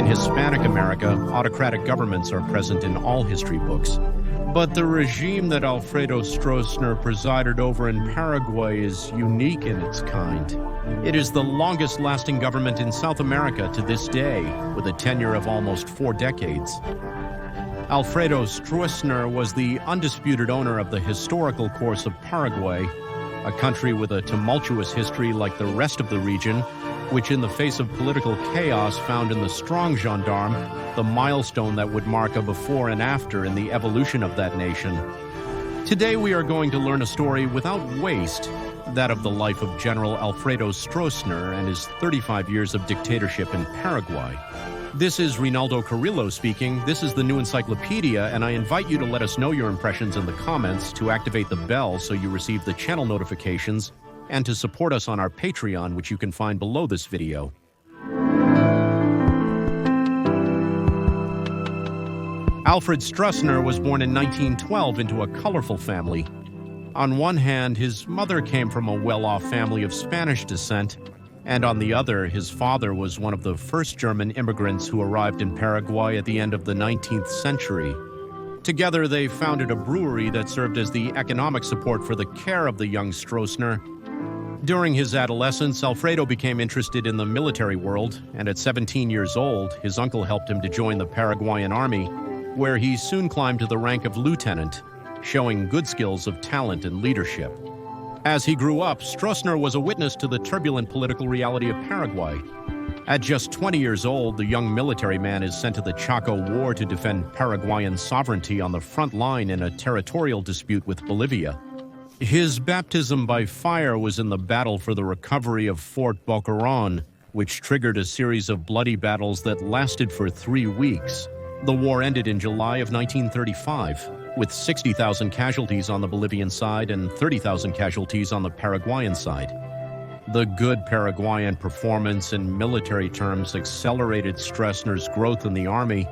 In Hispanic America, autocratic governments are present in all history books. But the regime that Alfredo Stroessner presided over in Paraguay is unique in its kind. It is the longest-lasting government in South America to this day, with a tenure of almost 4 decades. Alfredo Stroessner was the undisputed owner of the historical course of Paraguay, a country with a tumultuous history like the rest of the region, which in the face of political chaos found in the strong gendarme the milestone that would mark a before and after in the evolution of that nation. Today we are going to learn a story without waste, that of the life of General Alfredo Stroessner and his 35 years of dictatorship in Paraguay. This is Rinaldo Carrillo speaking. This is the New Encyclopedia, and I invite you to let us know your impressions in the comments, to activate the bell so you receive the channel notifications, and to support us on our Patreon, which you can find below this video. Alfred Stroessner was born in 1912 into a colorful family. On one hand, his mother came from a well-off family of Spanish descent, and on the other, his father was one of the first German immigrants who arrived in Paraguay at the end of the 19th century. Together, they founded a brewery that served as the economic support for the care of the young Stroessner. During his adolescence, Alfredo became interested in the military world, and at 17 years old, his uncle helped him to join the Paraguayan army, where he soon climbed to the rank of lieutenant, showing good skills of talent and leadership. As he grew up, Stroessner was a witness to the turbulent political reality of Paraguay. At just 20 years old, the young military man is sent to the Chaco War to defend Paraguayan sovereignty on the front line in a territorial dispute with Bolivia. His baptism by fire was in the battle for the recovery of Fort Boquerón, which triggered a series of bloody battles that lasted for 3 weeks. The war ended in July of 1935, with 60,000 casualties on the Bolivian side and 30,000 casualties on the Paraguayan side. The good Paraguayan performance in military terms accelerated Stroessner's growth in the army,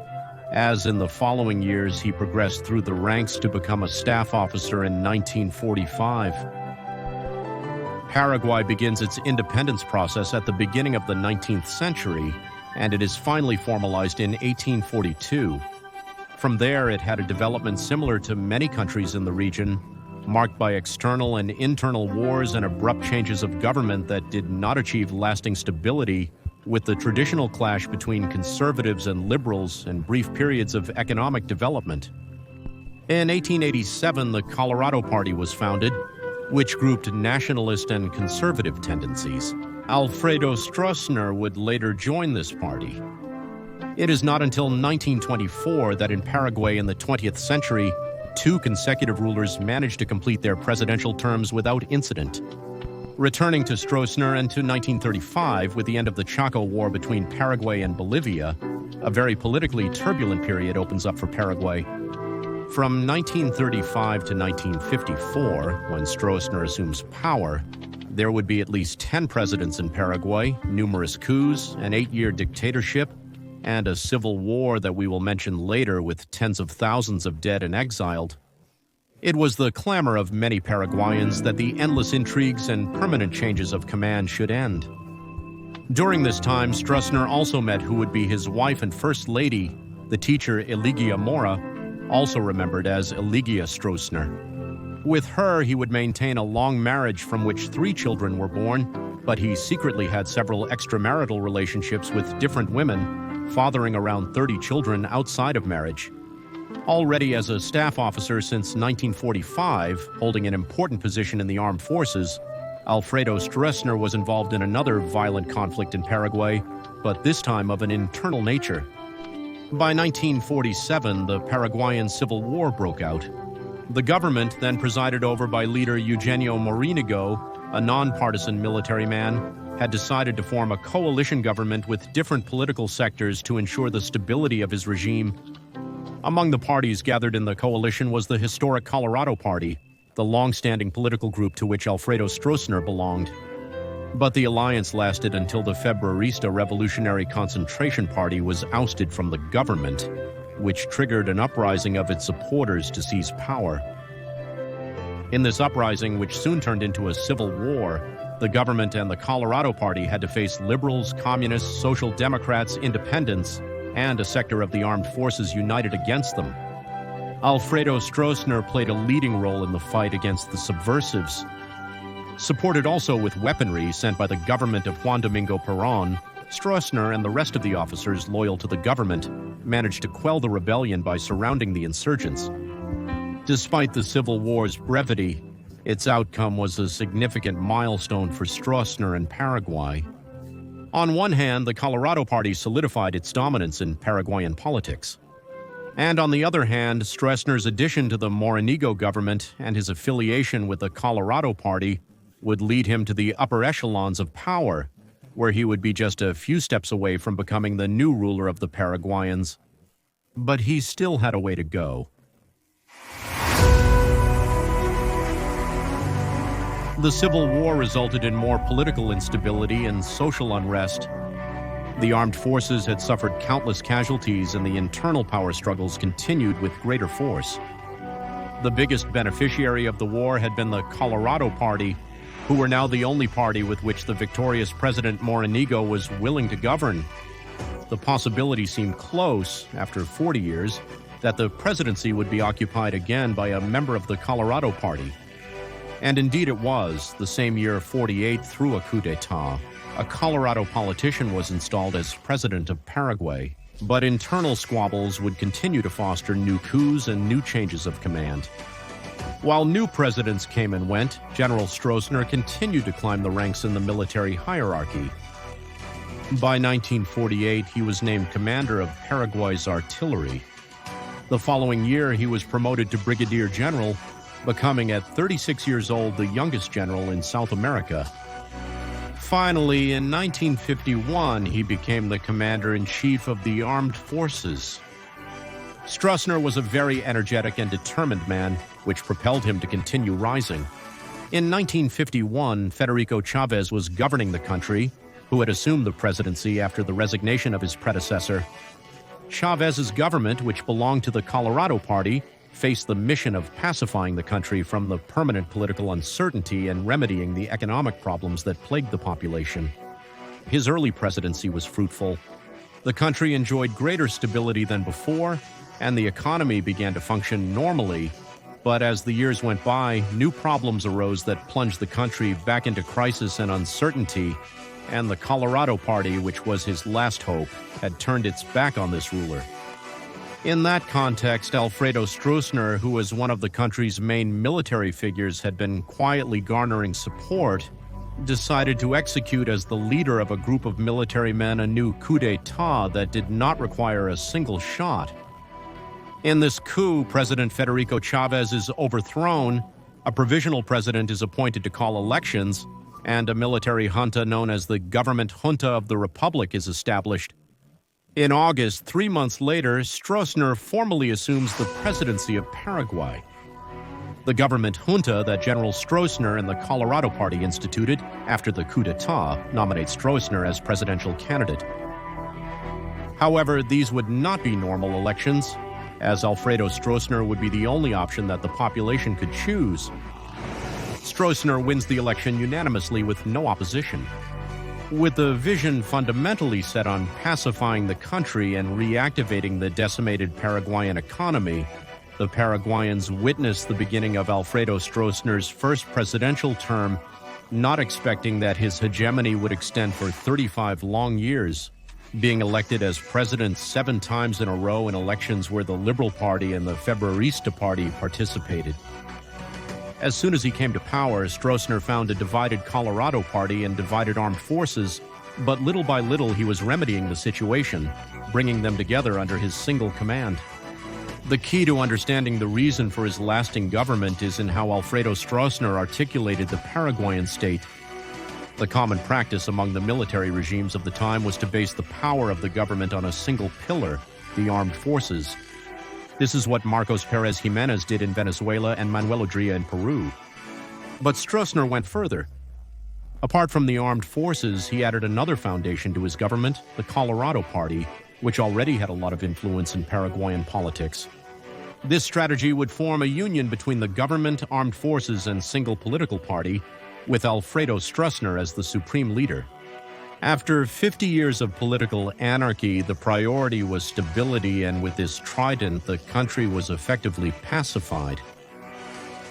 as in the following years he progressed through the ranks to become a staff officer in 1945. Paraguay begins its independence process at the beginning of the 19th century, and it is finally formalized in 1842. From there, it had a development similar to many countries in the region, marked by external and internal wars and abrupt changes of government that did not achieve lasting stability, with the traditional clash between conservatives and liberals and brief periods of economic development. In 1887, the Colorado Party was founded, which grouped nationalist and conservative tendencies. Alfredo Stroessner would later join this party. It is not until 1924 that in Paraguay in the 20th century, 2 consecutive rulers managed to complete their presidential terms without incident. Returning to Stroessner and to 1935, with the end of the Chaco War between Paraguay and Bolivia, a very politically turbulent period opens up for Paraguay. From 1935 to 1954, when Stroessner assumes power, there would be at least 10 presidents in Paraguay, numerous coups, an 8-year dictatorship, and a civil war that we will mention later with tens of thousands of dead and exiled. It was the clamor of many Paraguayans that the endless intrigues and permanent changes of command should end. During this time, Stroessner also met who would be his wife and first lady, the teacher Eligia Mora, also remembered as Eligia Stroessner. With her, he would maintain a long marriage from which 3 children were born, but he secretly had several extramarital relationships with different women, fathering around 30 children outside of marriage. Already as a staff officer since 1945, holding an important position in the armed forces, Alfredo Stroessner was involved in another violent conflict in Paraguay, but this time of an internal nature. By 1947, the Paraguayan Civil War broke out. The government, then presided over by leader Eugenio Morínigo, a nonpartisan military man, had decided to form a coalition government with different political sectors to ensure the stability of his regime. Among the parties gathered in the coalition was the historic Colorado Party, the long-standing political group to which Alfredo Stroessner belonged. But the alliance lasted until the Februarista Revolutionary Concentration Party was ousted from the government, which triggered an uprising of its supporters to seize power. In this uprising, which soon turned into a civil war, the government and the Colorado Party had to face liberals, communists, social democrats, independents, and a sector of the armed forces united against them. Alfredo Stroessner played a leading role in the fight against the subversives. Supported also with weaponry sent by the government of Juan Domingo Perón, Stroessner and the rest of the officers loyal to the government managed to quell the rebellion by surrounding the insurgents. Despite the Civil War's brevity, its outcome was a significant milestone for Stroessner and Paraguay. On one hand, the Colorado Party solidified its dominance in Paraguayan politics. And on the other hand, Stroessner's addition to the Morenigo government and his affiliation with the Colorado Party would lead him to the upper echelons of power, where he would be just a few steps away from becoming the new ruler of the Paraguayans. But he still had a way to go. The Civil War resulted in more political instability and social unrest. The armed forces had suffered countless casualties, and the internal power struggles continued with greater force. The biggest beneficiary of the war had been the Colorado Party, who were now the only party with which the victorious President Morenigo was willing to govern. The possibility seemed close, after 40 years, that the presidency would be occupied again by a member of the Colorado Party. And indeed it was. The same year, 48, through a coup d'etat, a Colorado politician was installed as president of Paraguay. But internal squabbles would continue to foster new coups and new changes of command. While new presidents came and went, General Stroessner continued to climb the ranks in the military hierarchy. By 1948, he was named commander of Paraguay's artillery. The following year, he was promoted to brigadier general, becoming at 36 years old the youngest general in South America. Finally, in 1951, he became the commander-in-chief of the armed forces. Stroessner was a very energetic and determined man, which propelled him to continue rising. In 1951, Federico Chavez was governing the country, who had assumed the presidency after the resignation of his predecessor. Chavez's government, which belonged to the Colorado Party, faced the mission of pacifying the country from the permanent political uncertainty and remedying the economic problems that plagued the population. His early presidency was fruitful. The country enjoyed greater stability than before, and the economy began to function normally. But as the years went by, new problems arose that plunged the country back into crisis and uncertainty, and the Colorado Party, which was his last hope, had turned its back on this ruler. In that context, Alfredo Stroessner, who was one of the country's main military figures, had been quietly garnering support, decided to execute as the leader of a group of military men a new coup d'etat that did not require a single shot. In this coup, President Federico Chavez is overthrown, a provisional president is appointed to call elections, and a military junta known as the Government Junta of the Republic is established. In August, 3 months later, Stroessner formally assumes the presidency of Paraguay. The government junta that General Stroessner and the Colorado Party instituted after the coup d'etat nominates Stroessner as presidential candidate. However, these would not be normal elections, as Alfredo Stroessner would be the only option that the population could choose. Stroessner wins the election unanimously with no opposition. With a vision fundamentally set on pacifying the country and reactivating the decimated Paraguayan economy, the Paraguayans witnessed the beginning of Alfredo Stroessner's first presidential term, not expecting that his hegemony would extend for 35 long years, being elected as president 7 times in a row in elections where the Liberal Party and the Februarista Party participated. As soon as he came to power, Stroessner found a divided Colorado Party and divided armed forces, but little by little he was remedying the situation, bringing them together under his single command. The key to understanding the reason for his lasting government is in how Alfredo Stroessner articulated the Paraguayan state. The common practice among the military regimes of the time was to base the power of the government on a single pillar, the armed forces. This is what Marcos Pérez Jiménez did in Venezuela and Manuel Odría in Peru. But Stroessner went further. Apart from the armed forces, he added another foundation to his government, the Colorado Party, which already had a lot of influence in Paraguayan politics. This strategy would form a union between the government, armed forces, and single political party, with Alfredo Stroessner as the supreme leader. After 50 years of political anarchy, the priority was stability, and with this trident, the country was effectively pacified.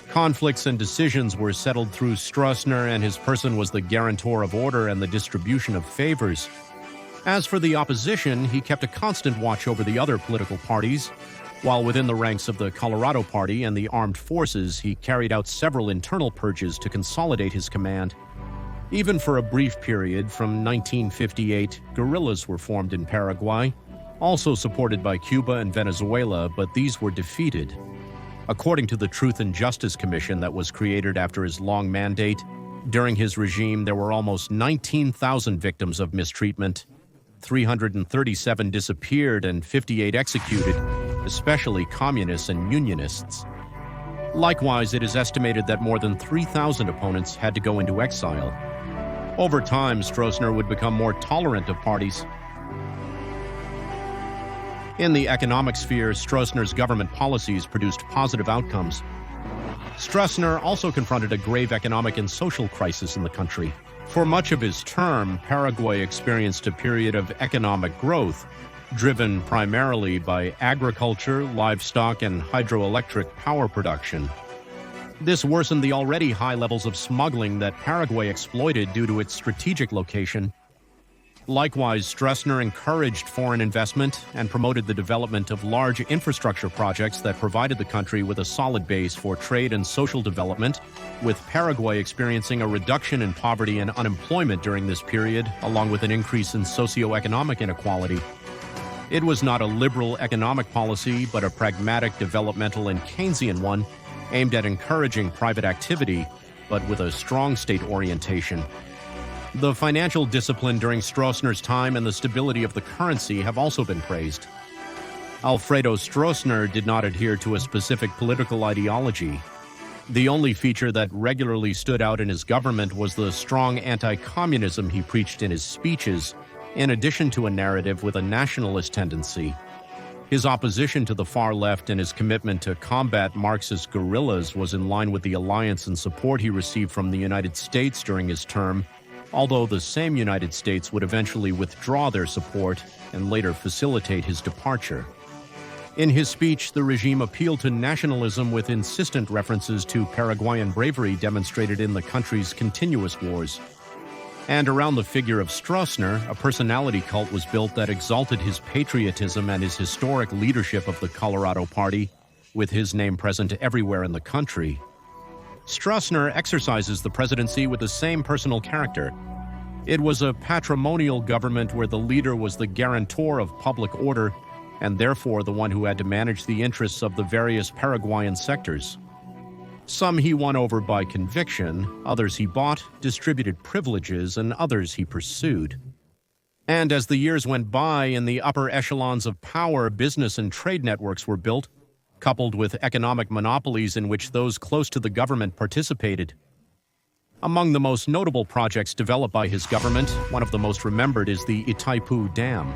Conflicts and decisions were settled through Stroessner, and his person was the guarantor of order and the distribution of favors. As for the opposition, he kept a constant watch over the other political parties, while within the ranks of the Colorado Party and the armed forces, he carried out several internal purges to consolidate his command. Even for a brief period, from 1958, guerrillas were formed in Paraguay, also supported by Cuba and Venezuela, but these were defeated. According to the Truth and Justice Commission that was created after his long mandate, during his regime there were almost 19,000 victims of mistreatment, 337 disappeared and 58 executed, especially communists and unionists. Likewise, it is estimated that more than 3,000 opponents had to go into exile. Over time, Stroessner would become more tolerant of parties. In the economic sphere, Stroessner's government policies produced positive outcomes. Stroessner also confronted a grave economic and social crisis in the country. For much of his term, Paraguay experienced a period of economic growth, driven primarily by agriculture, livestock, and hydroelectric power production. This worsened the already high levels of smuggling that Paraguay exploited due to its strategic location. Likewise, Stroessner encouraged foreign investment and promoted the development of large infrastructure projects that provided the country with a solid base for trade and social development, with Paraguay experiencing a reduction in poverty and unemployment during this period, along with an increase in socioeconomic inequality. It was not a liberal economic policy, but a pragmatic, developmental, and Keynesian one, aimed at encouraging private activity, but with a strong state orientation. The financial discipline during Stroessner's time and the stability of the currency have also been praised. Alfredo Stroessner did not adhere to a specific political ideology. The only feature that regularly stood out in his government was the strong anti-communism he preached in his speeches, in addition to a narrative with a nationalist tendency. His opposition to the far left and his commitment to combat Marxist guerrillas was in line with the alliance and support he received from the United States during his term, although the same United States would eventually withdraw their support and later facilitate his departure. In his speech, the regime appealed to nationalism with insistent references to Paraguayan bravery demonstrated in the country's continuous wars. And around the figure of Stroessner, a personality cult was built that exalted his patriotism and his historic leadership of the Colorado Party, with his name present everywhere in the country. Stroessner exercises the presidency with the same personal character. It was a patrimonial government where the leader was the guarantor of public order and therefore the one who had to manage the interests of the various Paraguayan sectors. Some he won over by conviction, others he bought, distributed privileges, and others he pursued. And as the years went by, in the upper echelons of power, business and trade networks were built, coupled with economic monopolies in which those close to the government participated. Among the most notable projects developed by his government, one of the most remembered is the Itaipu Dam.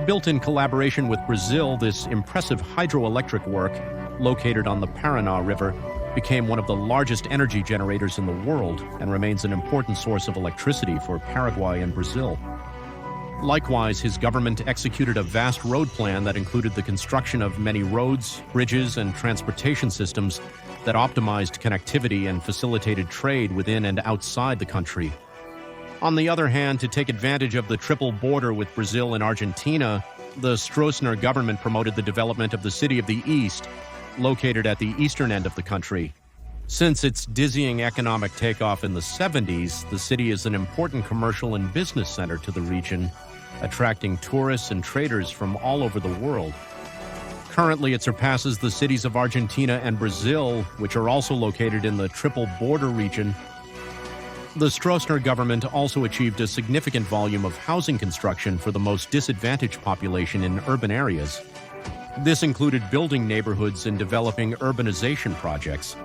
Built in collaboration with Brazil, this impressive hydroelectric work, located on the Paraná River, became one of the largest energy generators in the world and remains an important source of electricity for Paraguay and Brazil. Likewise, his government executed a vast road plan that included the construction of many roads, bridges, and transportation systems that optimized connectivity and facilitated trade within and outside the country. On the other hand, to take advantage of the triple border with Brazil and Argentina, the Stroessner government promoted the development of the City of the East, located at the eastern end of the country. Since its dizzying economic takeoff in the 70s, the city is an important commercial and business center to the region, attracting tourists and traders from all over the world. Currently, it surpasses the cities of Argentina and Brazil, which are also located in the triple border region. The Stroessner government also achieved a significant volume of housing construction for the most disadvantaged population in urban areas. This included building neighborhoods and developing urbanization projects.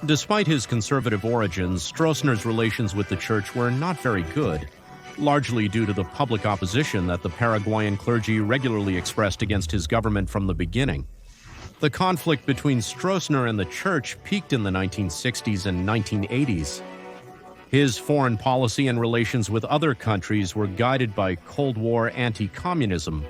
Despite his conservative origins, Stroessner's relations with the church were not very good, largely due to the public opposition that the Paraguayan clergy regularly expressed against his government from the beginning. The conflict between Stroessner and the church peaked in the 1960s and 1980s. His foreign policy and relations with other countries were guided by Cold War anti-communism.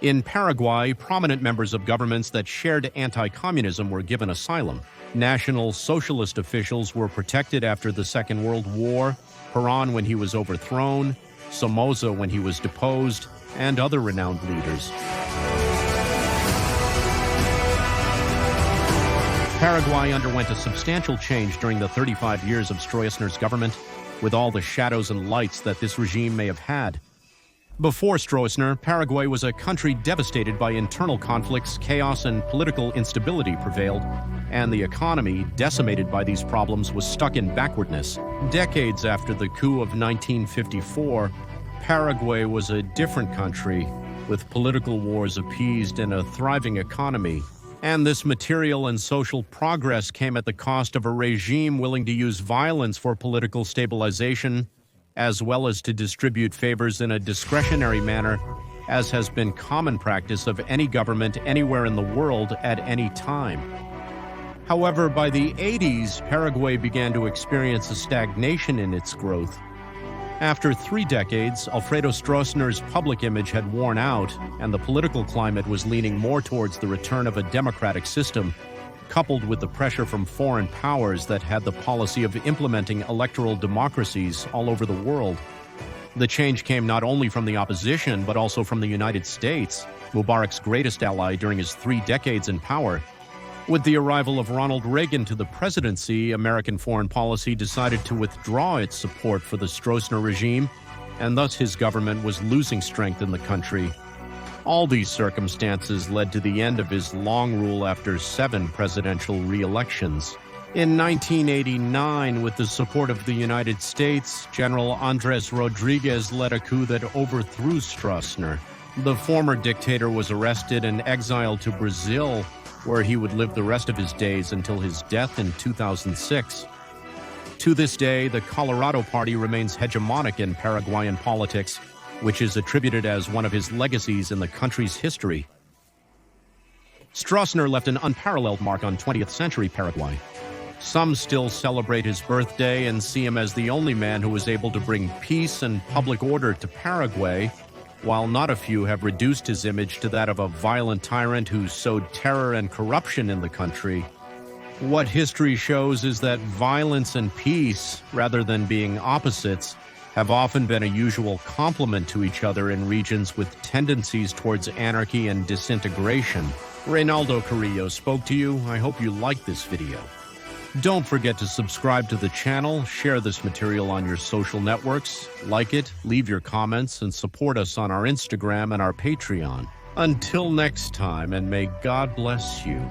In Paraguay, prominent members of governments that shared anti-communism were given asylum. National Socialist officials were protected after the Second World War, Perón when he was overthrown, Somoza when he was deposed, and other renowned leaders. Paraguay underwent a substantial change during the 35 years of Stroessner's government, with all the shadows and lights that this regime may have had. Before Stroessner, Paraguay was a country devastated by internal conflicts, chaos, and political instability prevailed, and the economy, decimated by these problems, was stuck in backwardness. Decades after the coup of 1954, Paraguay was a different country, with political wars appeased and a thriving economy. And this material and social progress came at the cost of a regime willing to use violence for political stabilization, as well as to distribute favors in a discretionary manner, as has been common practice of any government anywhere in the world at any time. However, by the 80s, Paraguay began to experience a stagnation in its growth. After 3 decades, Alfredo Stroessner's public image had worn out, and the political climate was leaning more towards the return of a democratic system, coupled with the pressure from foreign powers that had the policy of implementing electoral democracies all over the world. The change came not only from the opposition, but also from the United States, Mubarak's greatest ally during his 3 decades in power. With the arrival of Ronald Reagan to the presidency, American foreign policy decided to withdraw its support for the Stroessner regime, and thus his government was losing strength in the country. All these circumstances led to the end of his long rule after 7 presidential re-elections. In 1989, with the support of the United States, General Andrés Rodríguez led a coup that overthrew Stroessner. The former dictator was arrested and exiled to Brazil, where he would live the rest of his days until his death in 2006. To this day, the Colorado Party remains hegemonic in Paraguayan politics, which is attributed as one of his legacies in the country's history. Stroessner left an unparalleled mark on 20th century Paraguay. Some still celebrate his birthday and see him as the only man who was able to bring peace and public order to Paraguay, while not a few have reduced his image to that of a violent tyrant who sowed terror and corruption in the country. What history shows is that violence and peace, rather than being opposites, have often been a usual complement to each other in regions with tendencies towards anarchy and disintegration. Reynaldo Carrillo spoke to you. I hope you liked this video. Don't forget to subscribe to the channel, share this material on your social networks, like it, leave your comments, and support us on our Instagram and our Patreon. Until next time, and may God bless you.